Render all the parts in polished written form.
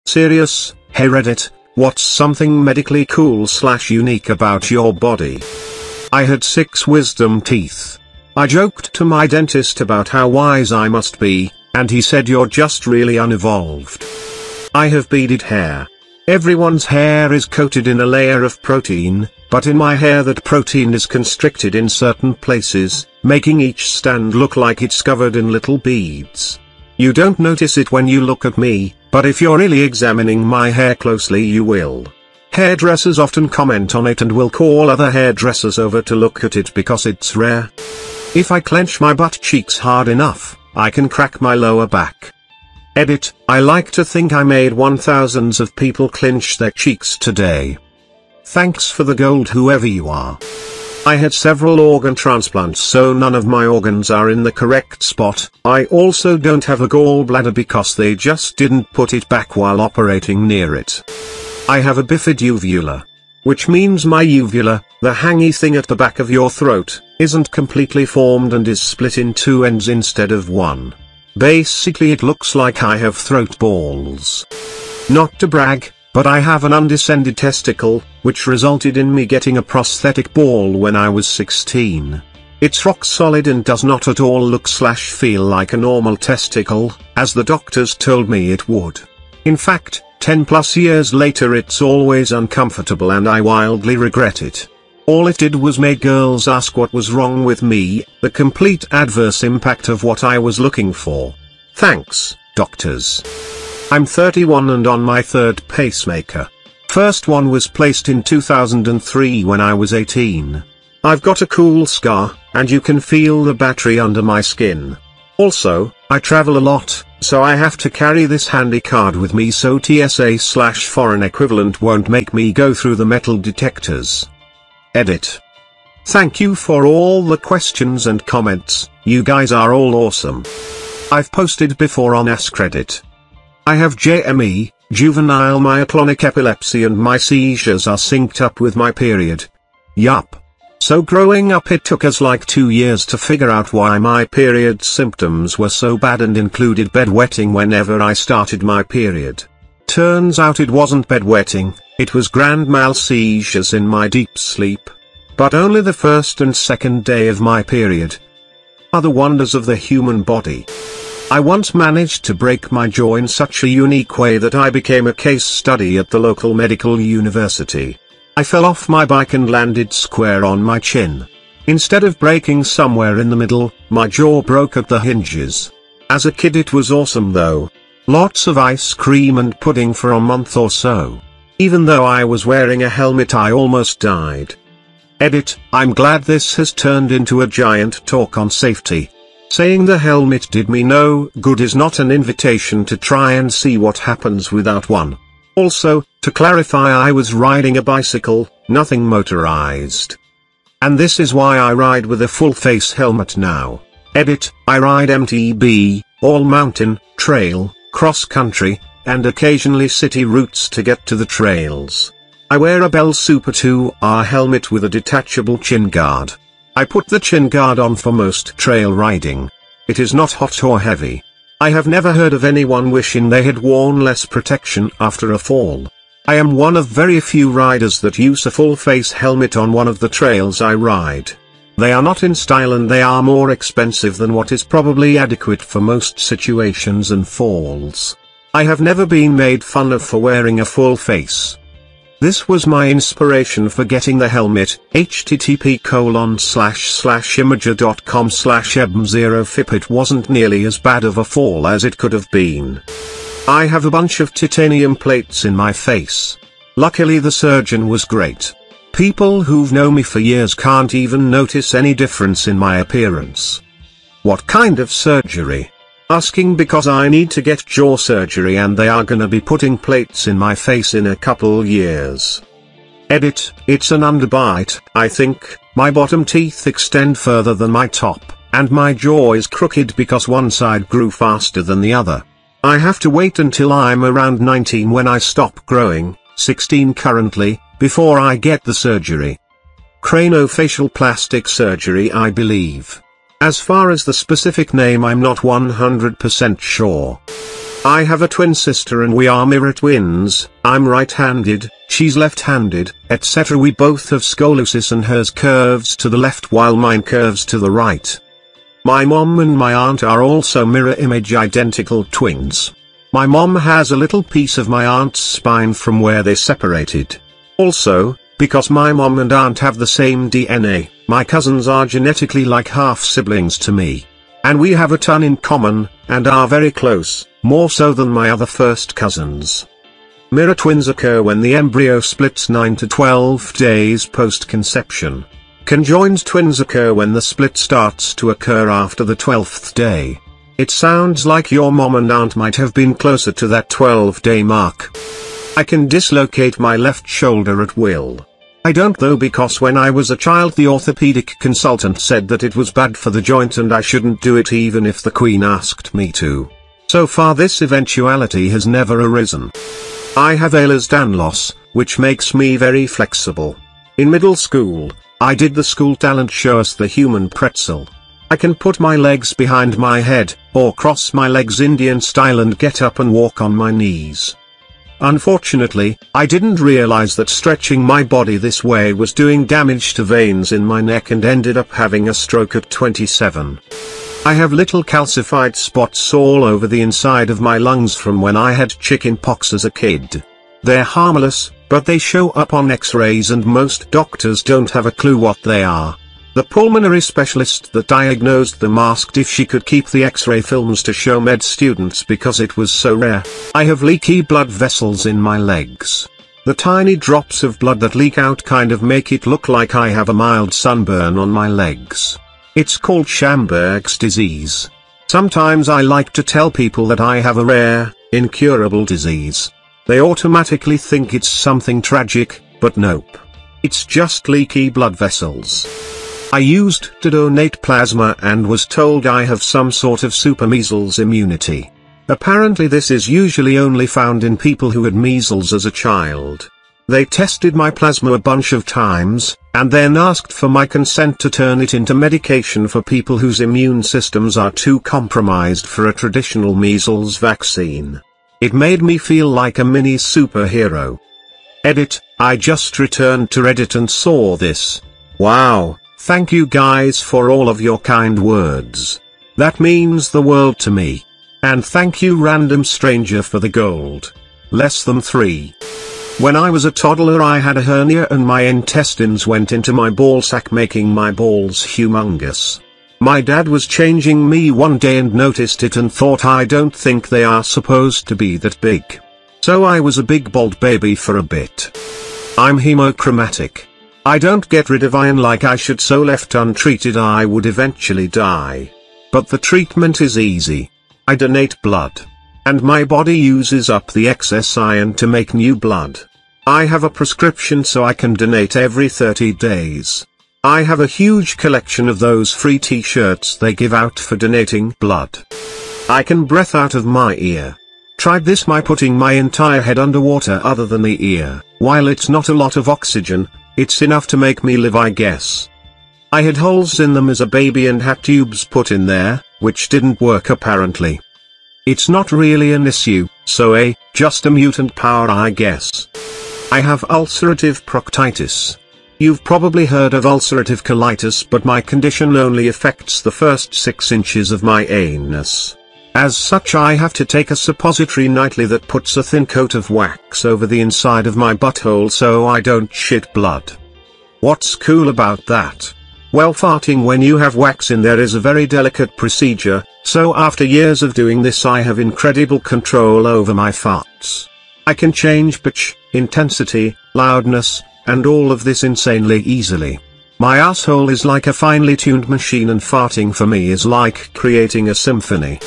Serious? Hey Reddit, what's something medically cool / unique about your body? I had 6 wisdom teeth. I joked to my dentist about how wise I must be, and he said you're just really unevolved. I have beaded hair. Everyone's hair is coated in a layer of protein, but in my hair that protein is constricted in certain places, making each stand look like it's covered in little beads. You don't notice it when you look at me, but if you're really examining my hair closely you will. Hairdressers often comment on it and will call other hairdressers over to look at it because it's rare. If I clench my butt cheeks hard enough, I can crack my lower back. Edit, I like to think I made 1000s of people clench their cheeks today. Thanks for the gold whoever you are. I had several organ transplants so none of my organs are in the correct spot. I also don't have a gallbladder because they just didn't put it back while operating near it. I have a bifid uvula. Which means my uvula, the hangy thing at the back of your throat, isn't completely formed and is split in 2 ends instead of 1. Basically it looks like I have throat balls. Not to brag, but I have an undescended testicle, which resulted in me getting a prosthetic ball when I was 16. It's rock solid and does not at all look / feel like a normal testicle, as the doctors told me it would. In fact, 10+ years later it's always uncomfortable and I wildly regret it. All it did was make girls ask what was wrong with me, the complete adverse impact of what I was looking for. Thanks, doctors. I'm 31 and on my 3rd pacemaker. First one was placed in 2003 when I was 18. I've got a cool scar, and you can feel the battery under my skin. Also, I travel a lot, so I have to carry this handy card with me so TSA / foreign equivalent won't make me go through the metal detectors. Edit. Thank you for all the questions and comments, you guys are all awesome. I've posted before on AskReddit. I have JME, juvenile myoclonic epilepsy, and my seizures are synced up with my period. Yup. So growing up it took us like 2 years to figure out why my period symptoms were so bad and included bedwetting whenever I started my period. Turns out it wasn't bedwetting, it was grand mal seizures in my deep sleep. But only the 1st and 2nd day of my period. Are the wonders of the human body. I once managed to break my jaw in such a unique way that I became a case study at the local medical university. I fell off my bike and landed square on my chin. Instead of breaking somewhere in the middle, my jaw broke at the hinges. As a kid it was awesome though. Lots of ice cream and pudding for a month or so. Even though I was wearing a helmet I almost died. Edit, I'm glad this has turned into a giant talk on safety. Saying the helmet did me no good is not an invitation to try and see what happens without one. Also, to clarify, I was riding a bicycle, nothing motorized. And this is why I ride with a full face helmet now. Edit, I ride MTB, all mountain, trail, cross country, and occasionally city routes to get to the trails. I wear a Bell Super 2R helmet with a detachable chin guard. I put the chin guard on for most trail riding. It is not hot or heavy. I have never heard of anyone wishing they had worn less protection after a fall. I am one of very few riders that use a full face helmet on one of the trails I ride. They are not in style and they are more expensive than what is probably adequate for most situations and falls. I have never been made fun of for wearing a full face. This was my inspiration for getting the helmet, http://imager.com/ebm0fip. It wasn't nearly as bad of a fall as it could have been. I have a bunch of titanium plates in my face. Luckily the surgeon was great. People who've known me for years can't even notice any difference in my appearance. What kind of surgery? Asking because I need to get jaw surgery and they are gonna be putting plates in my face in a couple years. Edit, it's an underbite, I think. My bottom teeth extend further than my top, and my jaw is crooked because one side grew faster than the other. I have to wait until I'm around 19 when I stop growing, 16 currently, before I get the surgery. Craniofacial plastic surgery I believe. As far as the specific name I'm not 100% sure. I have a twin sister and we are mirror twins. I'm right-handed, she's left-handed, etc. We both have scoliosis and hers curves to the left while mine curves to the right. My mom and my aunt are also mirror image identical twins. My mom has a little piece of my aunt's spine from where they separated. Also, because my mom and aunt have the same DNA, my cousins are genetically like half-siblings to me. And we have a ton in common, and are very close, more so than my other first cousins. Mirror twins occur when the embryo splits 9 to 12 days post-conception. Conjoined twins occur when the split starts to occur after the 12th day. It sounds like your mom and aunt might have been closer to that 12-day mark. I can dislocate my left shoulder at will. I don't though, because when I was a child the orthopedic consultant said that it was bad for the joint and I shouldn't do it even if the Queen asked me to. So far this eventuality has never arisen. I have Ehlers-Danlos, which makes me very flexible. In middle school, I did the school talent show as the human pretzel. I can put my legs behind my head, or cross my legs Indian style and get up and walk on my knees. Unfortunately, I didn't realize that stretching my body this way was doing damage to veins in my neck and ended up having a stroke at 27. I have little calcified spots all over the inside of my lungs from when I had chicken pox as a kid. They're harmless, but they show up on x-rays and most doctors don't have a clue what they are. The pulmonary specialist that diagnosed them asked if she could keep the x-ray films to show med students because it was so rare. I have leaky blood vessels in my legs. The tiny drops of blood that leak out kind of make it look like I have a mild sunburn on my legs. It's called Schamberg's disease. Sometimes I like to tell people that I have a rare, incurable disease. They automatically think it's something tragic, but nope. It's just leaky blood vessels. I used to donate plasma and was told I have some sort of super measles immunity. Apparently this is usually only found in people who had measles as a child. They tested my plasma a bunch of times, and then asked for my consent to turn it into medication for people whose immune systems are too compromised for a traditional measles vaccine. It made me feel like a mini superhero. Edit, I just returned to Reddit and saw this. Wow. Thank you guys for all of your kind words. That means the world to me. And thank you random stranger for the gold. Less than 3. When I was a toddler I had a hernia and my intestines went into my ballsack making my balls humongous. My dad was changing me one day and noticed it and thought I don't think they are supposed to be that big. So I was a big bald baby for a bit. I'm hemochromatic. I don't get rid of iron like I should, so left untreated I would eventually die. But the treatment is easy. I donate blood. And my body uses up the excess iron to make new blood. I have a prescription so I can donate every 30 days. I have a huge collection of those free t-shirts they give out for donating blood. I can breathe out of my ear. Tried this by putting my entire head underwater other than the ear. While it's not a lot of oxygen, it's enough to make me live, I guess. I had holes in them as a baby and had tubes put in there, which didn't work apparently. It's not really an issue, so just a mutant power I guess. I have ulcerative proctitis. You've probably heard of ulcerative colitis, but my condition only affects the first 6 inches of my anus. As such I have to take a suppository nightly that puts a thin coat of wax over the inside of my butthole so I don't shit blood. What's cool about that? Well, farting when you have wax in there is a very delicate procedure, so after years of doing this I have incredible control over my farts. I can change pitch, intensity, loudness, and all of this insanely easily. My asshole is like a finely tuned machine and farting for me is like creating a symphony.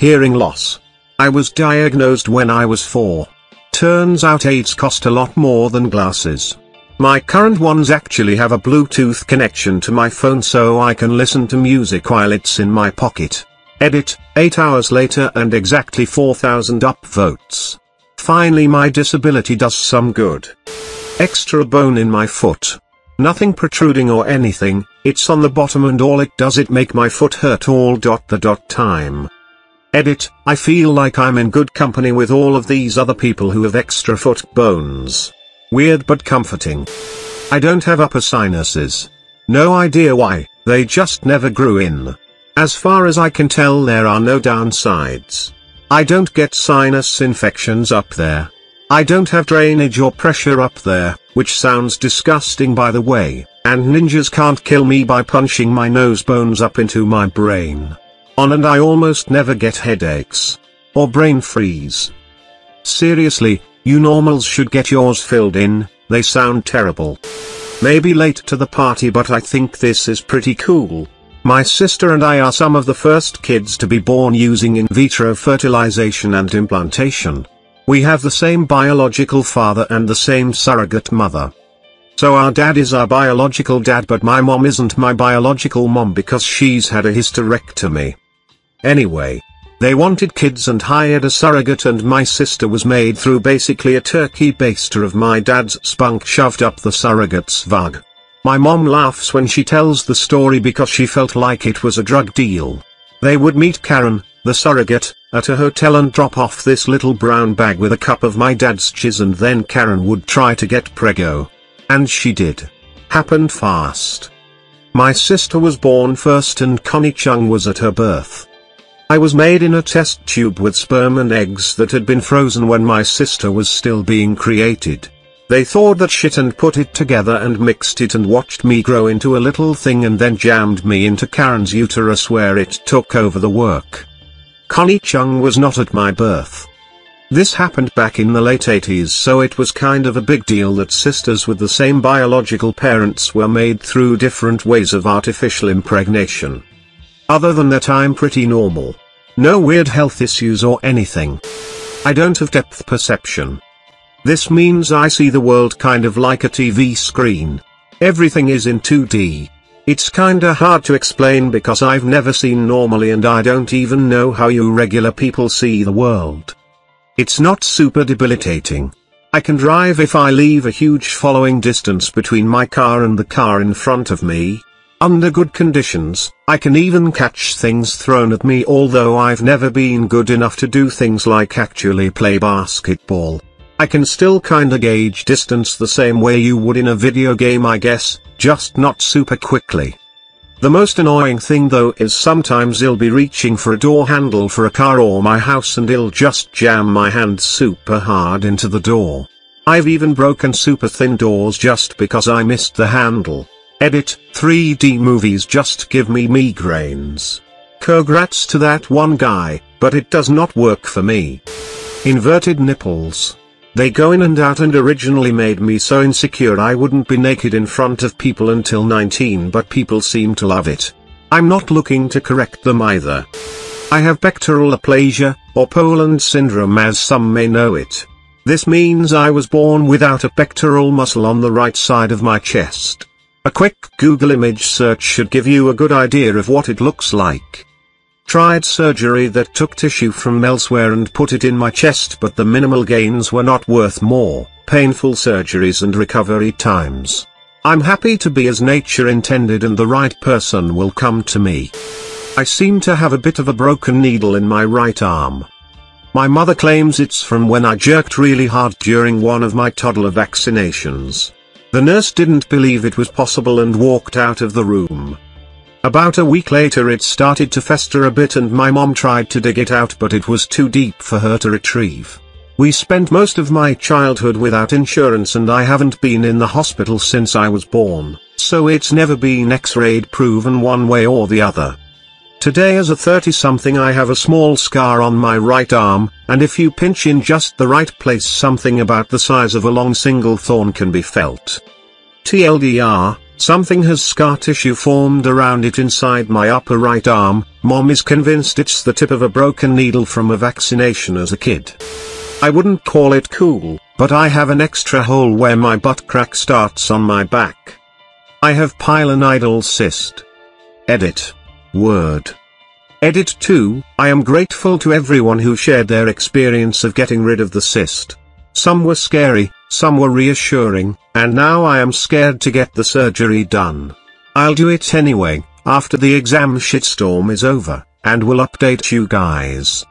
Hearing loss. I was diagnosed when I was 4. Turns out aids cost a lot more than glasses. My current ones actually have a Bluetooth connection to my phone so I can listen to music while it's in my pocket. Edit, 8 hours later and exactly 4,000 upvotes. Finally my disability does some good. Extra bone in my foot. Nothing protruding or anything, it's on the bottom and all it does it make my foot hurt all the time. Edit, I feel like I'm in good company with all of these other people who have extra foot bones. Weird but comforting. I don't have upper sinuses. No idea why, they just never grew in. As far as I can tell, there are no downsides. I don't get sinus infections up there. I don't have drainage or pressure up there, which sounds disgusting by the way, and ninjas can't kill me by punching my nose bones up into my brain. And I almost never get headaches. Or brain freeze. Seriously, you normals should get yours filled in, they sound terrible. Maybe late to the party, but I think this is pretty cool. My sister and I are some of the first kids to be born using in vitro fertilization and implantation. We have the same biological father and the same surrogate mother. So our dad is our biological dad, but my mom isn't my biological mom because she's had a hysterectomy. Anyway, they wanted kids and hired a surrogate, and my sister was made through basically a turkey baster of my dad's spunk shoved up the surrogate's vag. My mom laughs when she tells the story because she felt like it was a drug deal. They would meet Karen, the surrogate, at a hotel and drop off this little brown bag with a cup of my dad's jizz, and then Karen would try to get preggo. And she did. Happened fast. My sister was born first and Connie Chung was at her birth. I was made in a test tube with sperm and eggs that had been frozen when my sister was still being created. They thawed that shit and put it together and mixed it and watched me grow into a little thing and then jammed me into Karen's uterus where it took over the work. Connie Chung was not at my birth. This happened back in the late 80s, so it was kind of a big deal that sisters with the same biological parents were made through different ways of artificial impregnation. Other than that, I'm pretty normal. No weird health issues or anything. I don't have depth perception. This means I see the world kind of like a TV screen. Everything is in 2D. It's kinda hard to explain because I've never seen normally, and I don't even know how you regular people see the world. It's not super debilitating. I can drive if I leave a huge following distance between my car and the car in front of me. Under good conditions, I can even catch things thrown at me, although I've never been good enough to do things like actually play basketball. I can still kinda gauge distance the same way you would in a video game, I guess, just not super quickly. The most annoying thing though is sometimes I'll be reaching for a door handle for a car or my house and I'll just jam my hand super hard into the door. I've even broken super thin doors just because I missed the handle. Edit, 3D movies just give me migraines. Congrats to that one guy, but it does not work for me. Inverted nipples. They go in and out and originally made me so insecure I wouldn't be naked in front of people until 19, but people seem to love it. I'm not looking to correct them either. I have pectoral aplasia, or Poland syndrome as some may know it. This means I was born without a pectoral muscle on the right side of my chest. A quick Google image search should give you a good idea of what it looks like. Tried surgery that took tissue from elsewhere and put it in my chest, but the minimal gains were not worth more painful surgeries and recovery times. I'm happy to be as nature intended and the right person will come to me. I seem to have a bit of a broken needle in my right arm. My mother claims it's from when I jerked really hard during one of my toddler vaccinations. The nurse didn't believe it was possible and walked out of the room. About a week later it started to fester a bit and my mom tried to dig it out, but it was too deep for her to retrieve. We spent most of my childhood without insurance and I haven't been in the hospital since I was born, so it's never been X-rayed proven one way or the other. Today as a 30-something I have a small scar on my right arm, and if you pinch in just the right place something about the size of a long single thorn can be felt. TLDR, something has scar tissue formed around it inside my upper right arm. Mom is convinced it's the tip of a broken needle from a vaccination as a kid. I wouldn't call it cool, but I have an extra hole where my butt crack starts on my back. I have pilonidal cyst. Edit. Word. Edit 2, I am grateful to everyone who shared their experience of getting rid of the cyst. Some were scary, some were reassuring, and now I am scared to get the surgery done. I'll do it anyway, after the exam shitstorm is over, and will update you guys.